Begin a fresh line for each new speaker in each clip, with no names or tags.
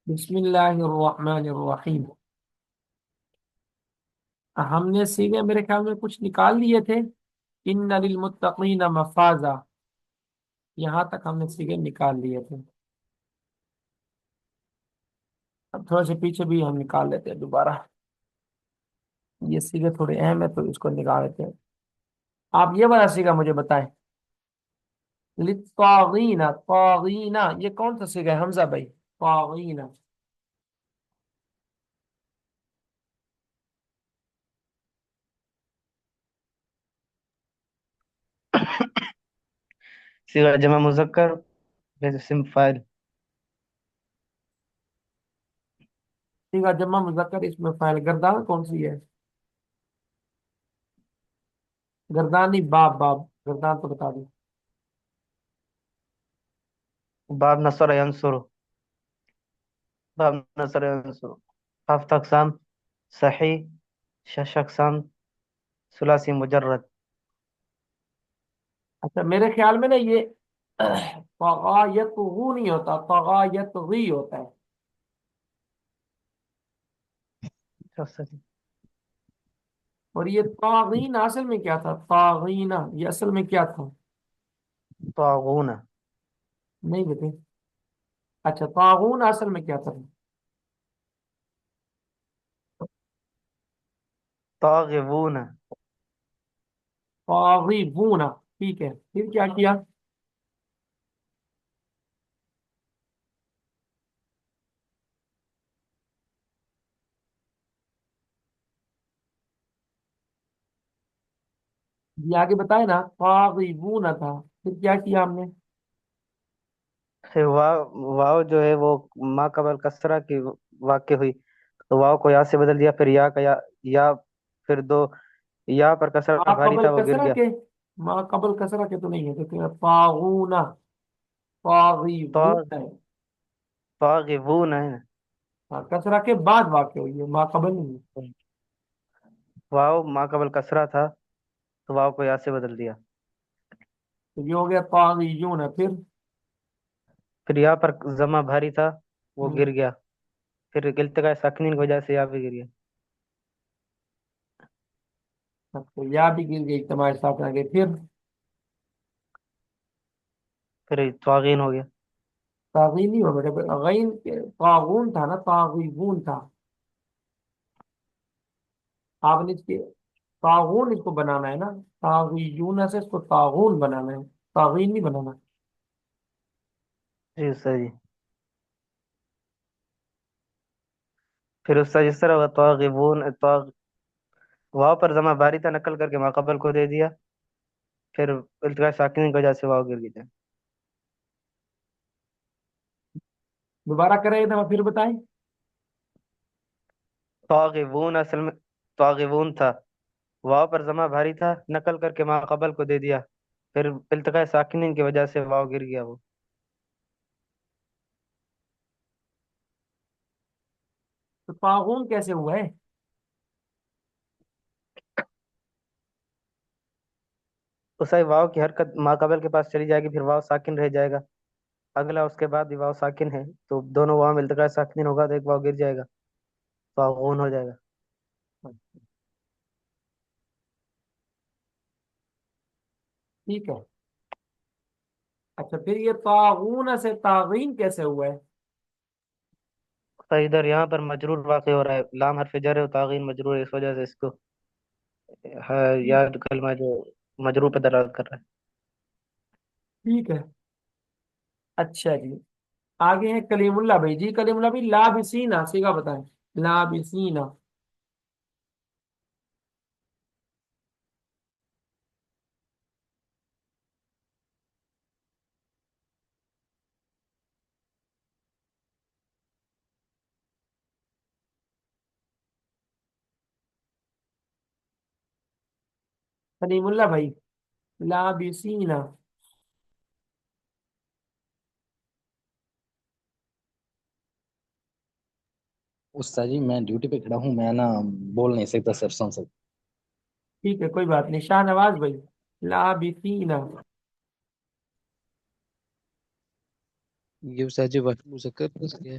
بسم اللہ الرحمن الرحیم۔ ہم نے سیگے میرے خیال میں کچھ نکال لیے تھے۔ ان للمتقین مفازا، یہاں تک ہم نے سیگے نکال لیے تھے۔ اب تھوڑے سے پیچھے بھی ہم نکال لیتے ہیں دوبارہ، یہ سیگے تھوڑے اہم ہے تو اس کو نکال لیتے ہیں۔ آپ یہ والا سیگا مجھے بتائیں، للطاغین، طاغین یہ کون سا سیگا ہے حمزہ بھائی؟ طاغین۔
صيغة جمع مذكر اسم فاعل.
سیگا جمع مذکر اس میں فاعل، گردان کون سی ہے؟ گردانی، باب باب، گردان تو بتا دیں۔
باب نصر ينصر. باب نصر ينصر. خمسة أقسام: صحيح، شش أقسام، ثلاثي مجرد.
اچھا میرے خیال میں نا یہ طغایتغو نہیں ہوتا، طغایتغی ہوتا ہے۔ اور یہ طاغین اصل میں کیا تھا؟ طاغین یہ اصل میں کیا تھا؟
طاغون.
نہیں بیٹے، اچھا طاغون اصل میں کیا تھا؟
طاغون.
طاغیبون، ٹھیک ہے، پھر کیا کیا؟ یہ آگے بتائے نا، طاغیبون تھا، پھر کیا کیا ہم نے؟
واو. واو جو ہے وہ ما قبل کسرہ کی واقع ہوئی تو واو کو یا سے بدل دیا، پھر یا کا یا پھر دو یا پر کسرہ
ما
بھاری
قبل
تھا وہ گر
کسرہ
گیا.
کے، ما قبل کسرہ کے تو نہیں ہے، دیکھیں طاغون، طاغیبون
طاغ
ہے۔
طاغون ہے نا.
ہاں، کسرہ کے بعد واقع ہوئی ہے، ما قبل نہیں ہے۔
واو ما قبل کسرہ تھا تو واو کو یا سے بدل دیا.
تو یہ ہو گیا طاغیون ہے، پھر
پھر یا پر زمہ بھاری تھا وہ
ہم،
گر گیا. پھر التقاء ساکنین کی وجہ سے یا بھی گر گیا.
تو یا بھی گر گئی تمہارے ساتھ آگے، پھر
پھر طاغین ہو گیا.
طاغین نہیں ہو بیٹا، غین طاغون تھا نا، طاغیبون تھا۔ آپ نے اس کے طاغون اس کو بنانا ہے نا، طاغیون سے اس کو طاغون بنانا ہے، طاغین نہیں بنانا۔
جی صحیح. پھر اس کا جس طرح ہوگا طاغون واو پر زمہ باری تھا نقل کر کے ماقبل کو دے دیا، پھر التقاء ساکنین کی وجہ سے واو گر گیا.
دوبارہ کریں ایک دفعہ پھر بتائیں۔
طاغون اصل میں طاغون تھا، واو پر زمہ بھاری تھا نقل کر کے ماقبل کو دے دیا، پھر التقاء ساکنین کی وجہ سے واو گر گیا وہ.
تو طاغون کیسے ہوا ہے؟
اسے واو کی حرکت ماقبل کے پاس چلی جائے گی، پھر واو ساکن رہ جائے گا. اگلا اس کے بعد بھی واو ساکن ہے تو دونوں واو میں التقاء ساکنین ہوگا تو ایک واو گر جائے گا، طاغون ہو جائے گا.
ٹھیک ہے، اچھا پھر یہ طاغون سے طاغین کیسے ہوا ہے؟
تو ادھر یہاں پر مجرور واقع ہو رہا ہے، لام حرف جر ہے و طاغین مجرور ہے، اس وجہ سے اس کو
ٹھیک
یاد کلمہ جو مجرور پہ دلالت کر رہا ہے.
ٹھیک ہے، اچھا جی، آگے ہے کلیم اللہ بھائی، جی کلیم اللہ بھائی، لابسینا سیگا بتائیں، لابسینا۔ کلیم اللہ بھائی، لابسینا۔
استاد جی میں ڈیوٹی پہ کھڑا ہوں، میں نا بول نہیں سکتا سر، سن سکتا.
ٹھیک ہے کوئی بات نہیں، شاہ نواز بھائی، لابسینا۔
یہ استاد جی وقت مذکر کیا ہے؟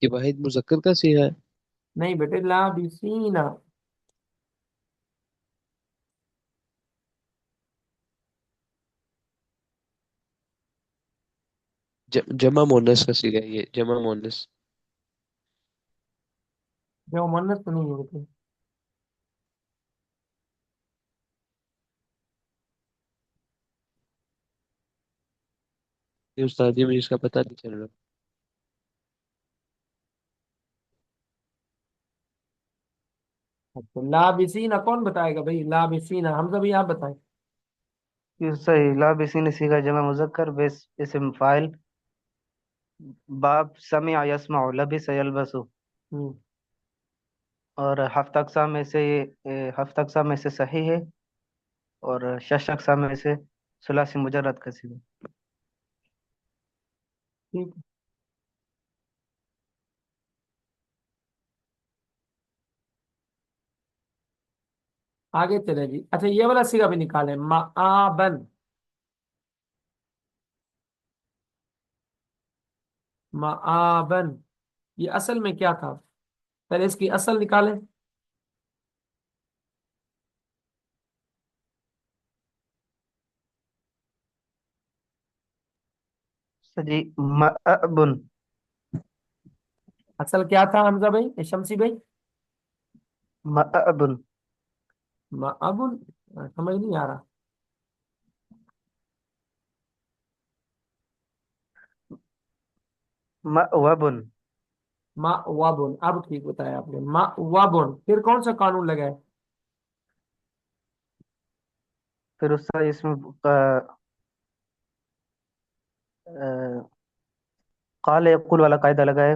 کہ واحد مذکر کا صیغہ ہے؟
نہیں بیٹے، لابسینا۔
جمع مونس کا صیغہ ہے، یہ جمع مونس.
جو منت تو نہیں ہے بیٹے۔
یہ استاد جی مجھے اس کا پتہ نہیں چل رہا.
اچھا، لابسینا کون بتائے گا بھائی؟ لابسینا حمزہ بھی آپ بتائیں۔
یہ صحیح، لابسین صیغہ جمع مذکر، بیس اسم فاعل، باب سمع یسمع، لبس یلبس.
ہوں،
اور ہفت اقسام میں سے ہفت اقسام میں سے صحیح ہے، اور شش اقسام میں سے ثلاثی مجرد کا صیغہ.
ٹھیک۔ آگے چلے جی۔ اچھا یہ والا سیگا بھی نکالیں، معابن۔ معابن، یہ اصل میں کیا تھا؟ پہلے اس کی اصل نکالیں۔
جی، مأبن.
اصل کیا تھا حمزہ بھائی، شمسی بھائی؟
مأبن.
معابن، سمجھ نہیں آ رہا۔
مأوبن.
معوابن، اب ٹھیک بتایا آپ نے، معوابن، پھر کون سا قانون لگا ہے؟
پھر اس کا اس میں قال یقول والا قاعدہ لگا ہے،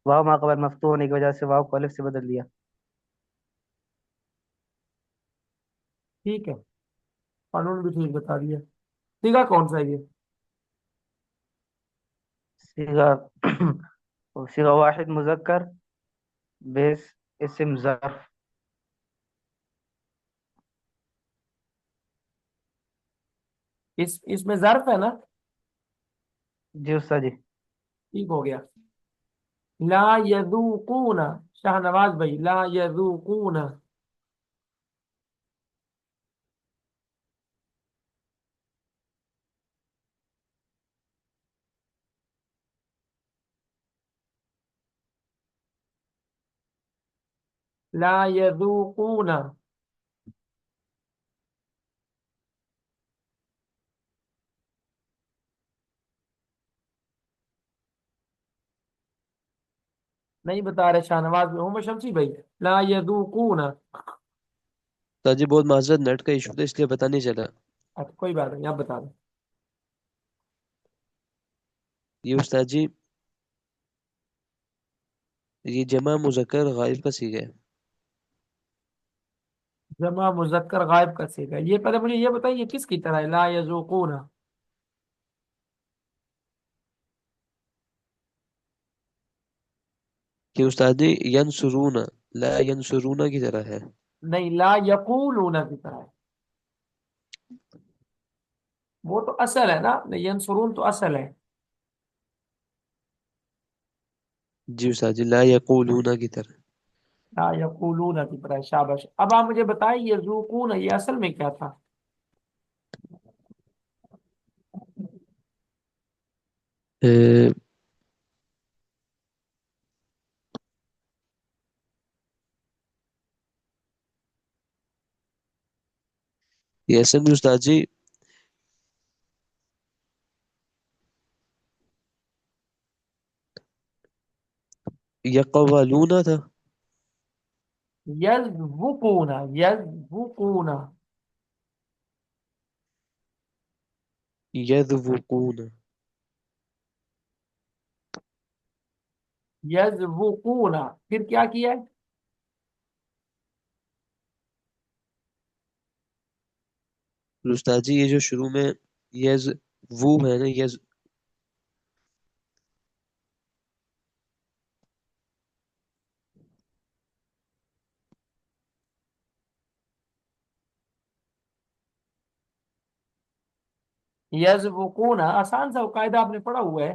واو ما قبل مفتوح ہونے کی وجہ سے واو کو الف سے بدل دیا.
ٹھیک ہے، قانون بھی ٹھیک بتا دیا۔ سیگا کون سا ہے یہ؟
صیغہ صیغہ واحد مذکر، بیس اسم ظرف.
اس میں ظرف ہے نا؟
جی استاد جی.
ٹھیک ہو گیا۔ لا یذوقون، شاہ نواز بھائی، لا یذوقون۔ لا یذوقون، نہیں بتا رہے شاہ نواز میں، محمد شمسی بھائی، لا یذوقون۔
استاد جی بہت معذرت، نیٹ کا ایشو تھا اس لیے پتہ نہیں چلا.
اچھا کوئی بات نہیں، آپ بتا دیں۔
یہ استاد جی یہ جمع مذکر غائب کا صیغہ ہے.
جمع مذکر غائب کا صیغہ، یہ پہلے مجھے یہ بتائیے یہ کس کی طرح ہے، لا یذوقون؟
کہ استاد جی ینصرون، لا ینصرون کی طرح ہے.
نہیں، لا یقولون کی طرح ہے۔ وہ تو اصل ہے نا، ینصرون تو اصل ہے۔
جی استاد جی لا یقولون کی طرح.
لا یقولون کی طرح ہے، شاباش۔ اب آپ مجھے بتائیے یذوقون یہ اصل میں کیا تھا؟
اے، یہ اصل میں استاد جی یقولون تھا.
یذوقون، یذوقون،
یذوقون.
یذوقون، پھر کیا کیا ہے؟
استاد جی یہ جو شروع میں یز وہ ہے نا، یز
یذوقون آسان سا قاعدہ آپ نے پڑھا ہوا ہے۔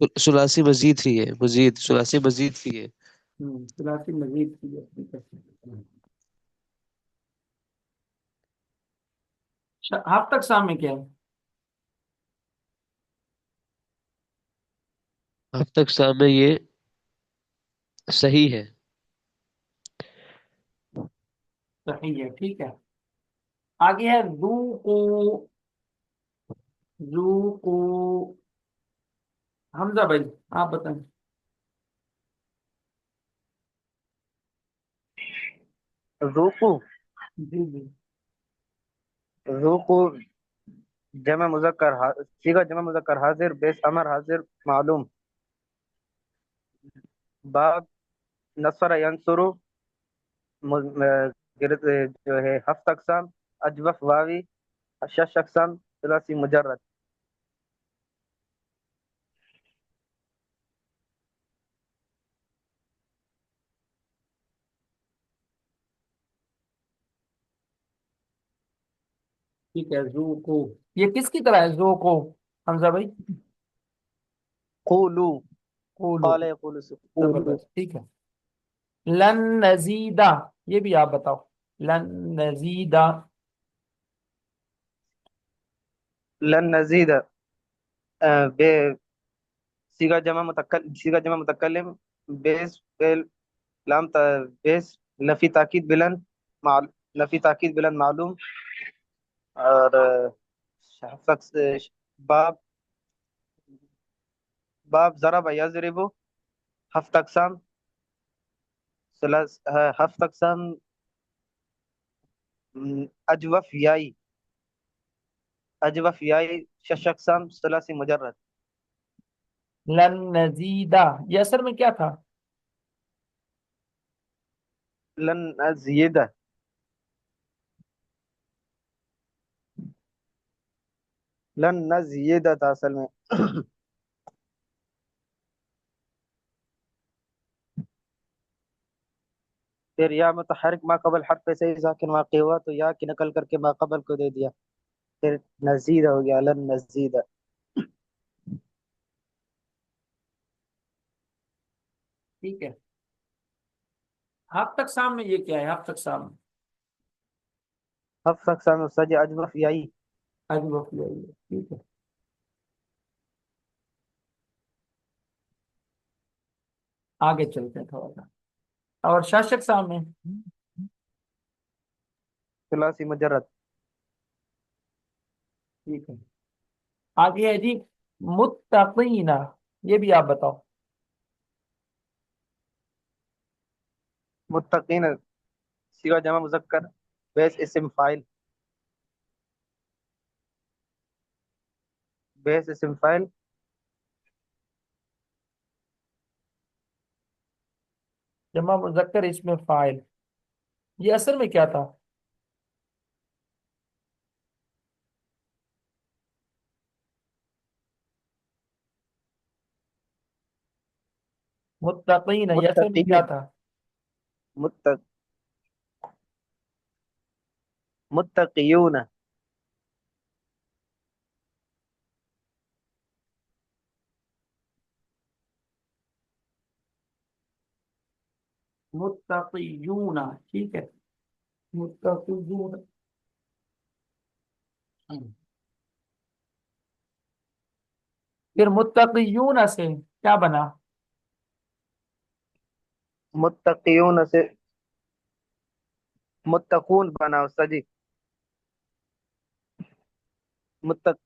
ثلاثی مزید تھی ہے، مزید ثلاثی مزید تھی ہے۔
ثلاثی مزید کی ہے، ٹھیک ہے۔ ہفتہ اقسام میں کیا ہے؟
اب تک سامنے یہ صحیح ہے۔
صحیح ہے، ٹھیک ہے۔ آگے ہے ذوقوا، ذوقوا، حمزہ بھائی آپ بتائیں۔
ذوقو،
جی جی،
ذوقو جمع مذکر صیغہ جمع مذکر حاضر، بیس امر حاضر معلوم، باب نصر ینصرو، گرد جو ہے ہفت اقسام، اجوف واوی، شش اقسام، ثلاثی مجرد۔
ٹھیک ہے، ذوقوا یہ کس کی طرح ہے ذوقوا حمزہ بھائی؟
قولو،
قولوا،
قال یقول سے قولو،
زبردست، ٹھیک ہے۔ لن نزیدہ، یہ بھی آپ بتاؤ، لن نزیدہ۔
لن نزید، بے صیغہ جمع متکلم، بیس فعل لام بیس نفی تاکید بلند، نفی تاکید بلند معلوم، اور شخص باب باب ضرب یضرب، ہفت اقسام، ہفت اقسام، اجوف یائی، اجوف یائی، شش اقسام، ثلاثی مجرد۔
لن نزیدہ یہ اثر میں کیا تھا؟
لن ازید، لن نزید تھا اصل میں۔ پھر یا متحرک ما قبل حرف سے ہی ساکن واقع ہوا تو یا کی نقل کر کے ما قبل کو دے دیا، پھر نزید ہو گیا، لن نزید۔
ٹھیک ہے، ہفتہ اقسام میں یہ کیا ہے؟ ہفتہ اقسام میں
ہفت اقسام سج اجوف یائی۔
آج وقت لے آئیے، ٹھیک ہے۔ آگے چلتے ہیں تھوڑا سا، اور شش اقسام میں
ثلاثی مجرد۔
ٹھیک ہے۔ آگے ہے جی متقینہ، یہ بھی آپ بتاؤ۔
متقین صیغہ جمع مذکر، بیس اسم فاعل، بیس اسم فاعل،
جمع مذکر اس میں فاعل، یہ اصل میں کیا تھا؟ متقین، یہ اصل میں کیا
متقین،
تھا؟
متق متقیون،
متقیون، ٹھیک ہے، متقیون۔ پھر متقیون سے کیا بنا؟
متقیون سے متقون بنا استاد جی، متق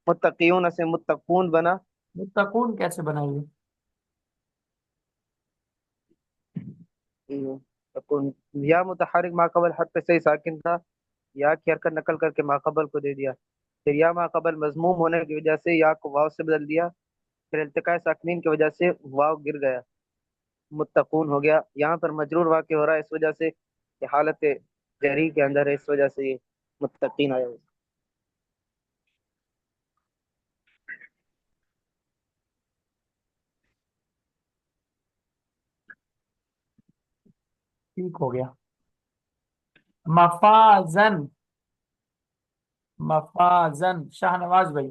متقیون سے متقون بنا،
متقون کیسے بنائیے؟
متقون، یا متحرک ما قبل حرف سے ہی ساکن تھا، یا کی حرکت نقل کر کے ما قبل کو دے دیا، پھر یا ما قبل مضموم ہونے کی وجہ سے یا کو واو سے بدل دیا، پھر التقاء ساکنین کی وجہ سے واو گر گیا، متقون ہو گیا۔ یہاں پر مجرور واقع ہو رہا ہے اس وجہ سے کہ حالت جری کے اندر ہے، اس وجہ سے یہ متقین آیا ہوا۔
ٹھیک ہو گیا۔ مفازن، مفازن، شاہ نواز بھائی۔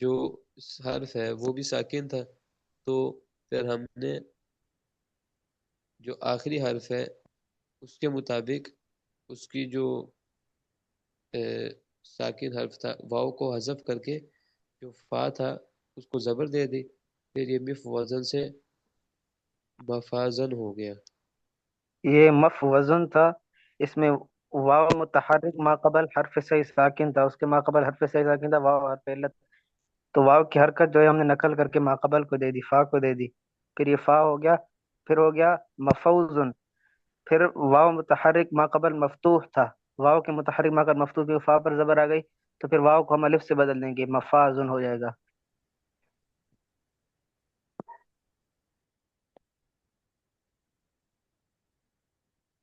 جو حرف ہے وہ بھی ساکن تھا، تو پھر ہم نے جو آخری حرف ہے اس کے مطابق اس کی جو ساکن حرف تھا واو کو حذف کر کے جو فا تھا اس کو زبر دے دی، پھر یہ مف وزن سے مفازن ہو گیا۔
یہ مف وزن تھا، اس میں واو متحرک ما قبل حرف سے ساکن تھا، اس کے ما قبل حرف سے ساکن تھا، واو حرف علت، تو واو کی حرکت جو ہے ہم نے نقل کر کے ما قبل کو دے دی، فا کو دے دی، پھر یہ فا ہو گیا، پھر ہو گیا مفوزن، پھر واو متحرک ما قبل مفتوح تھا، واو کے متحرک ما قبل مفتوح کی فا پر زبر آ گئی، تو پھر واو کو ہم الف سے بدل دیں گے، مفازن ہو جائے گا۔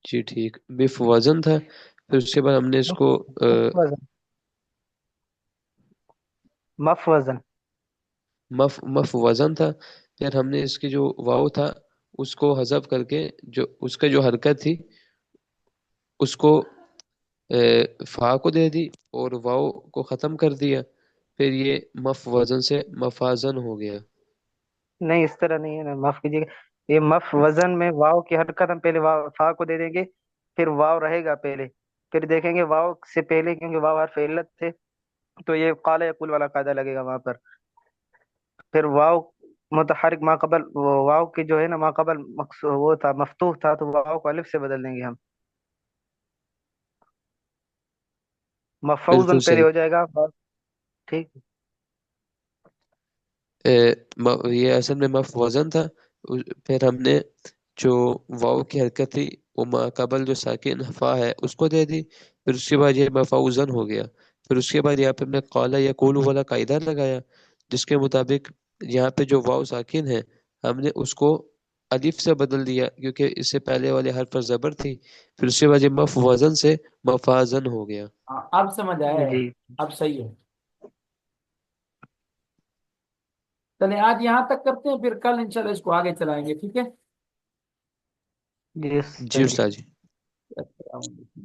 جی ٹھیک، مف وزن تھا، پھر اس کے بعد ہم نے اس کو
مفوزن مفوزن
مف وزن تھا، پھر ہم نے اس کی جو واو تھا اس کو حذف کر کے جو اس کا جو حرکت تھی اس کو فا کو دے دی اور واو کو ختم کر دیا، پھر یہ مف وزن سے مفازن ہو گیا۔
نہیں، اس طرح نہیں ہے نا، معاف کیجیے گا، یہ مف وزن میں واو کی حرکت ہم پہلے واو فا کو دے دیں گے، پھر واو رہے گا پہلے، پھر دیکھیں گے واو سے پہلے کیونکہ واو حرف علت تھے تو یہ قال یقول والا قاعدہ لگے گا وہاں پر، پھر واو متحرک ما قبل واو کی جو ہے نا ما قبل وہ تھا مفتوح تھا، تو واو کو الف سے بدل دیں گے ہم،
بالکل
مفوزن پہلے
صحیح۔
ہو جائے گا، ٹھیک۔
یہ اصل میں مف وزن تھا، پھر ہم نے جو واو کی حرکت تھی وہ ما قبل جو ساکن فا ہے اس کو دے دی، پھر اس کے بعد یہ مفوزن ہو گیا، پھر اس کے بعد یہاں پہ ہم نے قال یقول والا قاعدہ لگایا جس کے مطابق یہاں پہ جو واو ساکن ہے ہم نے اس کو الف سے بدل دیا کیونکہ اس سے پہلے والے حرف پر زبر تھی، پھر اس کے بعد یہ مف وزن سے مفازن ہو گیا۔
ہاں اب سمجھ آیا ہے،
جی
اب صحیح ہے۔ چلے آج یہاں تک کرتے ہیں، پھر کل انشاءاللہ اس کو آگے چلائیں گے، ٹھیک ہے؟
جی
جی
صحیح۔
استاد جی۔
السلام علیکم۔